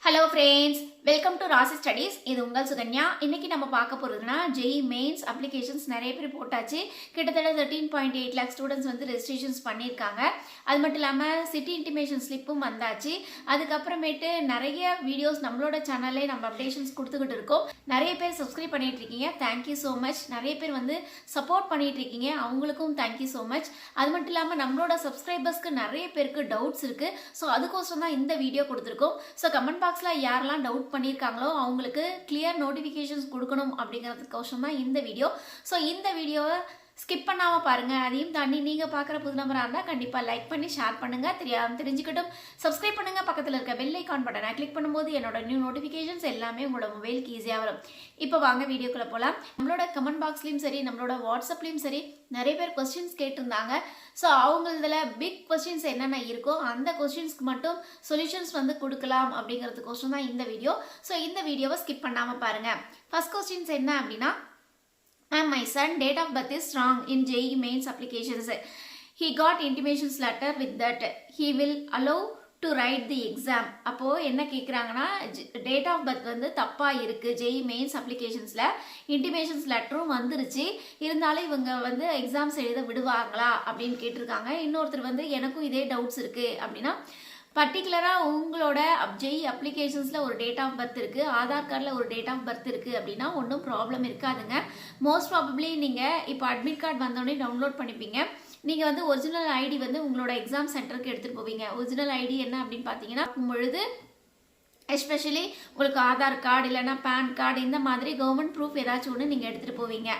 Hello friends, welcome to Rasi Studies. இது உங்கள் சுகன்யா. இன்னைக்கு நம்ம பார்க்க போறதுனா JEE Mains applications நிறைய பேர் போட்டாச்சு. கிட்டத்தட்ட 13.8 lakh students வந்து ரெஜிஸ்ட்ரேஷன்ஸ் பண்ணிருக்காங்க. அது மட்டும் இல்லாம சிட்டி இன்டிமேஷன் ஸ்லிப்பும் வந்தாச்சு. அதுக்கு அப்புறமேட்டு நிறைய வீடியோஸ் நம்மளோட சேனல்லே நம்ம அப்டேஷன்ஸ் கொடுத்துக்கிட்டு இருக்கோம். நிறைய பேர் சப்ஸ்கிரைப் பண்ணிட்டு இருக்கீங்க. Thank you so much. நிறைய பேர் வந்து சப்போர்ட் பண்ணிட்டு இருக்கீங்க. அவங்களுக்கும் thank you so much. அது மட்டும் இல்லாம நம்மளோட சப்ஸ்கிரைபர்ஸ்க்கு நிறைய பேருக்கு டவுட்ஸ் இருக்கு. சோ அதுக்கோசரம் தான் இந்த வீடியோ கொடுத்திருக்கோம். சோ கமெண்ட் பாக்ஸ்ல யாரெல்லாம் டவுட் பண்ணிருக்காங்களோ அவங்களுக்கு கிளியர் நோட்டிபிகேஷன்ஸ் கொடுக்கணும் அப்படிங்கிறதுக்கோசரம் தான் இந்த வீடியோ. சோ இந்த வீடியோவை ஸ்கிப் பண்ணாம பாருங்க. அதையும் தாண்டி நீங்க பாக்குற புது நம்பரா இருந்தா கண்டிப்பா லைக் பண்ணி ஷேர் பண்ணுங்க. தெரிஞ்சுக்கிட்டும் சப்ஸ்கிரைப் பண்ணுங்க. பக்கத்துல இருக்க பெல் ஐகான் பட்டனை கிளிக் பண்ணும்போது என்னோட நியூ நோட்டிபிகேஷன்ஸ் எல்லாமே உங்களோட மொபைலுக்கு ஈஸியா வரும். இப்போ வாங்க வீடியோக்குள்ள போலாம். நம்மளோட கமெண்ட் பாக்ஸ்லயும் சரி, நம்மளோட வாட்ஸ்அப்லயும் சரி நிறைய பேர் கொஸ்டின்ஸ் கேட்டிருந்தாங்க. ஸோ அவங்களதுல பிக் கொஸ்டின்ஸ் என்னென்ன இருக்கோ அந்த கொஸ்டின்ஸ்க்கு மட்டும் சொல்யூஷன்ஸ் வந்து கொடுக்கலாம் அப்படிங்கிறதுக்கோசரம் தான் இந்த வீடியோ. ஸோ இந்த வீடியோவை ஸ்கிப் பண்ணாம பாருங்க. ஃபர்ஸ்ட் கொஸ்டின்ஸ் என்ன அப்படின்னா, my son date of birth is wrong in JEE Mains applications. He got intimations letter with that he will allow to write the exam. அப்போ என்ன கேக்குறாங்கன்னா, டேட் ஆஃப் பர்த் வந்து தப்பா இருக்கு JEE Mains applicationஸ்ல, இன்டிமேஷன்ஸ் லெட்டரும் வந்துருச்சு, இருந்தாலும் இவங்க வந்து எக்ஸாம்ஸ் எழுத விடுவாங்களா அப்படின்னு கேட்டிருக்காங்க. இன்னொருத்தர் வந்து எனக்கும் இதே டவுட்ஸ் இருக்கு அப்படின்னா, பர்டிகுலராக உங்களோட JEE அப்ளிகேஷன்ஸில் ஒரு டேட் ஆஃப் பர்த் இருக்குது, ஆதார் கார்டில் ஒரு டேட் ஆஃப் பர்த் இருக்குது அப்படின்னா ஒன்றும் ப்ராப்ளம் இருக்காதுங்க. மோஸ்ட் ப்ராபப்ளி நீங்கள் இப்போ அட்மிட் கார்டு வந்தோடனே டவுன்லோட் பண்ணிப்பீங்க. நீங்கள் வந்து ஒரிஜினல் ஐடி வந்து உங்களோட எக்ஸாம் சென்டருக்கு எடுத்துகிட்டு போவீங்க. ஒரிஜினல் ஐடி என்ன அப்படின்னு பார்த்தீங்கன்னா, பொழுது எஸ்பெஷலி உங்களுக்கு ஆதார் கார்டு இல்லைன்னா பேன் கார்டு இந்த மாதிரி கவர்மெண்ட் ப்ரூஃப் ஏதாச்சும் ஒன்று நீங்கள் எடுத்துகிட்டு போவீங்க.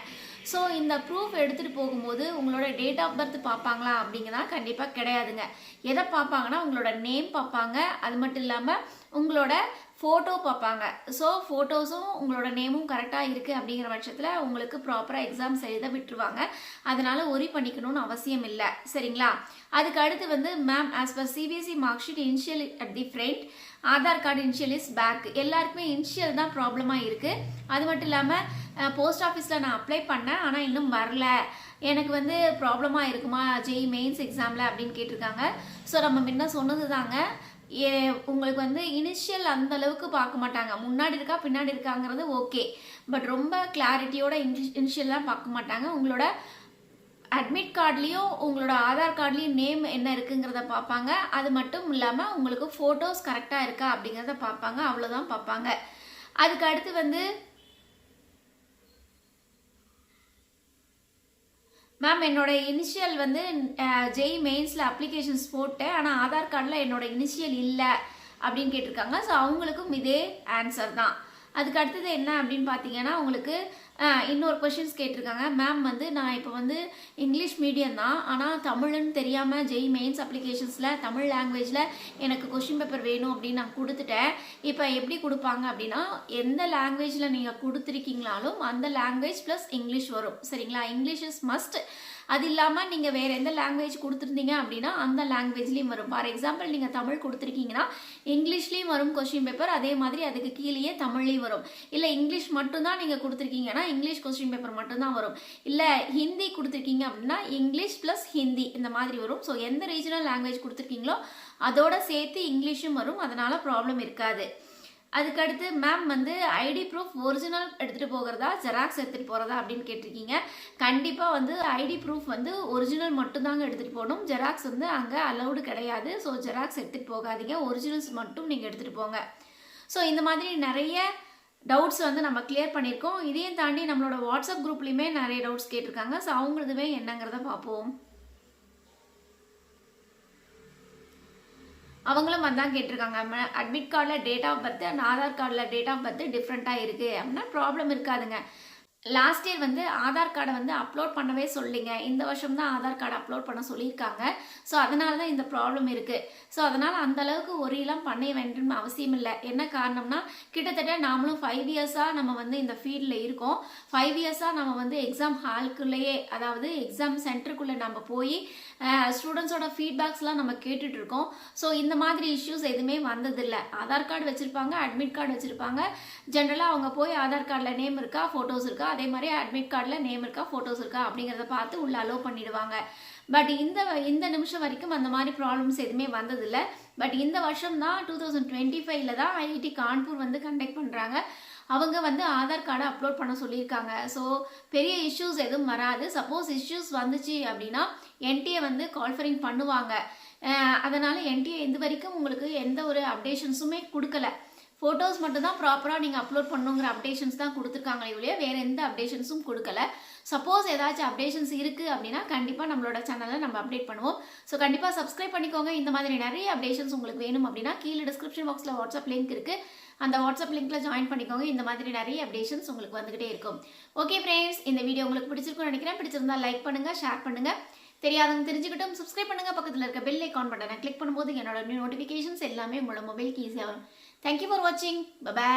ஸோ இந்த ப்ரூஃப் எடுத்துகிட்டு போகும்போது உங்களோட டேட் ஆஃப் பர்த் பார்ப்பாங்களா அப்படிங்கன்னா கண்டிப்பாக கிடையாதுங்க. எதை பார்ப்பாங்கன்னா உங்களோட நேம் பார்ப்பாங்க, அது மட்டும் இல்லாமல் உங்களோட ஃபோட்டோ பார்ப்பாங்க. ஸோ ஃபோட்டோஸும் உங்களோட நேமும் கரெக்டாக இருக்குது அப்படிங்கிற பட்சத்தில் உங்களுக்கு ப்ராப்பராக எக்ஸாம்ஸ் எழுத விட்டுருவாங்க. அதனால் ஒரி பண்ணிக்கணும்னு அவசியம் இல்லை, சரிங்களா? அதுக்கு அடுத்து வந்து ma'am as per CBSE mark sheet initial at the front, Aadhaar card initial is back. எல்லாருக்குமே இனிஷியல் தான் ப்ராப்ளமாக இருக்குது. அது மட்டும் இல்லாமல் போஸ்ட் ஆஃபீஸில் நான் அப்ளை பண்ணேன் ஆனால் இன்னும் வரல, எனக்கு வந்து ப்ராப்ளமாக இருக்குமா JEE Mains எக்ஸாமில் அப்படின்னு கேட்டிருக்காங்க. ஸோ நம்ம முன்ன சொன்னது தாங்க, உங்களுக்கு வந்து இனிஷியல் அந்த அளவுக்கு பார்க்க மாட்டாங்க. முன்னாடி இருக்கா பின்னாடி இருக்காங்கிறது ஓகே, பட் ரொம்ப கிளாரிட்டியோட இனிஷியல்லாம் பார்க்க மாட்டாங்க. உங்களோட அட்மிட் கார்ட்லேயும் உங்களோட ஆதார் கார்ட்லேயும் நேம் என்ன இருக்குங்கிறத பார்ப்பாங்க. அது மட்டும் இல்லாமல் உங்களுக்கு ஃபோட்டோஸ் கரெக்டாக இருக்கா அப்படிங்கிறத பார்ப்பாங்க. அவ்வளோதான் பார்ப்பாங்க. அதுக்கு அடுத்து வந்து மேம் என்னோட இனிஷியல் வந்து JEE Mainsல அப்ளிகேஷன்ஸ் போட்டேன், ஆனால் ஆதார் கார்டில் என்னோட இனிஷியல் இல்லை அப்படின்னு கேட்டிருக்காங்க. ஸோ அவங்களுக்கும் இதே ஆன்சர் தான். அதுக்கு அடுத்தது என்ன அப்படின்னு பார்த்தீங்கன்னா, உங்களுக்கு இன்னொரு கொஷின்ஸ் கேட்டிருக்காங்க. மேம் வந்து நான் இப்போ வந்து இங்கிலீஷ் மீடியம் தான், ஆனால் தமிழ்னு தெரியாமல் JEE Mains அப்ளிகேஷன்ஸில் தமிழ் லாங்குவேஜில் எனக்கு கொஷின் பேப்பர் வேணும் அப்படின்னு நான் கொடுத்துட்டேன். இப்போ எப்படி கொடுப்பாங்க அப்படின்னா, எந்த லாங்குவேஜில் நீங்கள் கொடுத்துருக்கீங்களாலும் அந்த லாங்குவேஜ் ப்ளஸ் இங்கிலீஷ் வரும், சரிங்களா? English is must. அது இல்லாமல் நீங்கள் வேறு எந்த லாங்குவேஜ் கொடுத்துருந்தீங்க அப்படின்னா அந்த லாங்குவேஜ்லேயும் வரும். ஃபார் எக்ஸாம்பிள் நீங்கள் தமிழ் கொடுத்துருக்கீங்கன்னா இங்கிலீஷ்லேயும் வரும் கொஸ்டின் பேப்பர், அதே மாதிரி அதுக்கு கீழேயே தமிழ்லேயும் வரும். இல்லை இங்கிலீஷ் மட்டும்தான் நீங்கள் கொடுத்துருக்கீங்கன்னா இங்கிலீஷ் கொஸ்டின் பேப்பர் மட்டும்தான் வரும். இல்லை ஹிந்தி கொடுத்துருக்கீங்க அப்படின்னா இங்கிலீஷ் ப்ளஸ் ஹிந்தி இந்த மாதிரி வரும். ஸோ எந்த ரீஜனல் லாங்குவேஜ் கொடுத்துருக்கீங்களோ அதோட சேர்த்து இங்கிலீஷும் வரும், அதனால் ப்ராப்ளம் இருக்காது. அதுக்கடுத்து மேம் வந்து ஐடி ப்ரூஃப் ஒரிஜினல் எடுத்துகிட்டு போகிறதா ஜெராக்ஸ் எடுத்துகிட்டு போகிறதா அப்படின்னு கேட்டிருக்கீங்க. கண்டிப்பாக வந்து ஐடி ப்ரூஃப் வந்து ஒரிஜினல் மட்டும்தாங்க எடுத்துகிட்டு போகணும், ஜெராக்ஸ் வந்து அங்கே அலௌடு கிடையாது. ஸோ ஜெராக்ஸ் எடுத்துகிட்டு போகாதீங்க, ஒரிஜினல்ஸ் மட்டும் நீங்கள் எடுத்துகிட்டு போங்க. ஸோ இந்த மாதிரி நிறைய டவுட்ஸ் வந்து நம்ம கிளியர் பண்ணியிருக்கோம். இதையும் தாண்டி நம்மளோட வாட்ஸ்அப் குரூப்லேயுமே நிறைய டவுட்ஸ் கேட்டிருக்காங்க. ஸோ அவங்களதுமே என்னங்கிறத பார்ப்போம். அவங்களும் வந்தான் கேட்டிருக்காங்க, அட்மிட் கார்டில் date of birth and Aadhaar கார்டில் டேட் ஆஃப் பர்த் டிஃப்ரெண்ட்டாக இருக்குது அப்படின்னா ப்ராப்ளம் இருக்காதுங்க. லாஸ்ட் இயர் வந்து ஆதார் கார்டை வந்து அப்லோட் பண்ணவே சொல்லிங்க, இந்த வருஷம் தான் ஆதார் கார்டு அப்லோட் பண்ண சொல்லியிருக்காங்க. ஸோ அதனால தான் இந்த ப்ராப்ளம் இருக்குது. ஸோ அதனால் அந்த அளவுக்கு ஒரியெல்லாம் பண்ண வேண்டும் அவசியம் இல்லை. என்ன காரணம்னா, கிட்டத்தட்ட நாமளும் 5 இயர்ஸாக நம்ம வந்து இந்த ஃபீல்டில் இருக்கோம். 5 இயர்ஸாக நம்ம வந்து எக்ஸாம் ஹால்குள்ளேயே, அதாவது எக்ஸாம் சென்டருக்குள்ளே நம்ம போய் ஸ்டூடெண்ட்ஸோட ஃபீட்பேக்ஸ்லாம் நம்ம கேட்டுட்டு இருக்கோம். ஸோ இந்த மாதிரி இஷ்யூஸ் எதுவுமே வந்ததில்லை. ஆதார் கார்டு வச்சுருப்பாங்க, அட்மிட் கார்டு வச்சுருப்பாங்க. ஜென்ரலாக அவங்க போய் ஆதார் கார்டில் நேம் இருக்கா, ஃபோட்டோஸ் இருக்கா, அதே மாதிரி அட்மிட் கார்டில் நேம் இருக்கா, ஃபோட்டோஸ் இருக்கா அப்படிங்கிறத பார்த்து உள்ள அலோவ் பண்ணிடுவாங்க. பட் இந்த நிமிஷம் வரைக்கும் அந்த மாதிரி ப்ராப்ளம்ஸ் எதுவுமே வந்ததில்லை. பட் இந்த வருஷம் தான் 2025 தான் ஐஐடி கான்பூர் வந்து கண்டக்ட் பண்ணுறாங்க. அவங்க வந்து ஆதார் கார்டை அப்லோட் பண்ண சொல்லியிருக்காங்க. ஸோ பெரிய இஷ்யூஸ் எதுவும் வராது. சப்போஸ் இஷ்யூஸ் வந்துச்சு அப்படின்னா என்டிஏ வந்து கால்ஃபரிங் பண்ணுவாங்க. அதனால் என்டிஏ இது வரைக்கும் உங்களுக்கு எந்த ஒரு அப்டேஷன்ஸுமே கொடுக்கல. ஃபோட்டோஸ் மட்டும் தான் ப்ராப்பராக நீங்கள் அப்லோட் பண்ணுங்கிற அப்டேஷன்ஸ் தான் கொடுத்துருக்காங்களே ஒழிய வேறு எந்த அப்டேஷன்ஸும் கொடுக்கல. சப்போஸ் ஏதாச்சும் அப்டேஷன்ஸ் இருக்குது அப்படின்னா கண்டிப்பாக நம்மளோட சேனலில் நம்ம அப்டேட் பண்ணுவோம். ஸோ கண்டிப்பாக சப்ஸ்கிரைப் பண்ணிக்கோங்க. இந்த மாதிரி நிறைய அப்டேஷன்ஸ் உங்களுக்கு வேணும் அப்படின்னா கீழே டிஸ்கிரிப்ஷன் பாக்ஸில் வாட்ஸ்அப் லிங்க் இருக்குது. அந்த வாட்ஸ்அப் லிங்க்கில் ஜாயின் பண்ணிக்கோங்க. இந்த மாதிரி நிறைய அப்டேஷன்ஸ் உங்களுக்கு வந்துகிட்டே இருக்கும். ஓகே ஃப்ரெண்ட்ஸ், இந்த வீடியோ உங்களுக்கு பிடிச்சிருக்கும்னு நினைக்கிறேன். பிடிச்சிருந்தா லைக் பண்ணுங்கள், ஷேர் பண்ணுங்கள். தெரியாதவங்க தெரிஞ்சுக்கிட்டும் சப்ஸ்கிரைப் பண்ணுங்கள். பக்கத்தில் இருக்க பெல் ஐக்கான் பட்டனை கிளிக் பண்ணும்போது என்னோட நியூ நோட்டிஃபிகேஷன்ஸ் எல்லாமே உங்களோட மொபைலுக்கு ஈஸியாக வரும். தேங்க்யூ ஃபார் வாட்சிங். பை.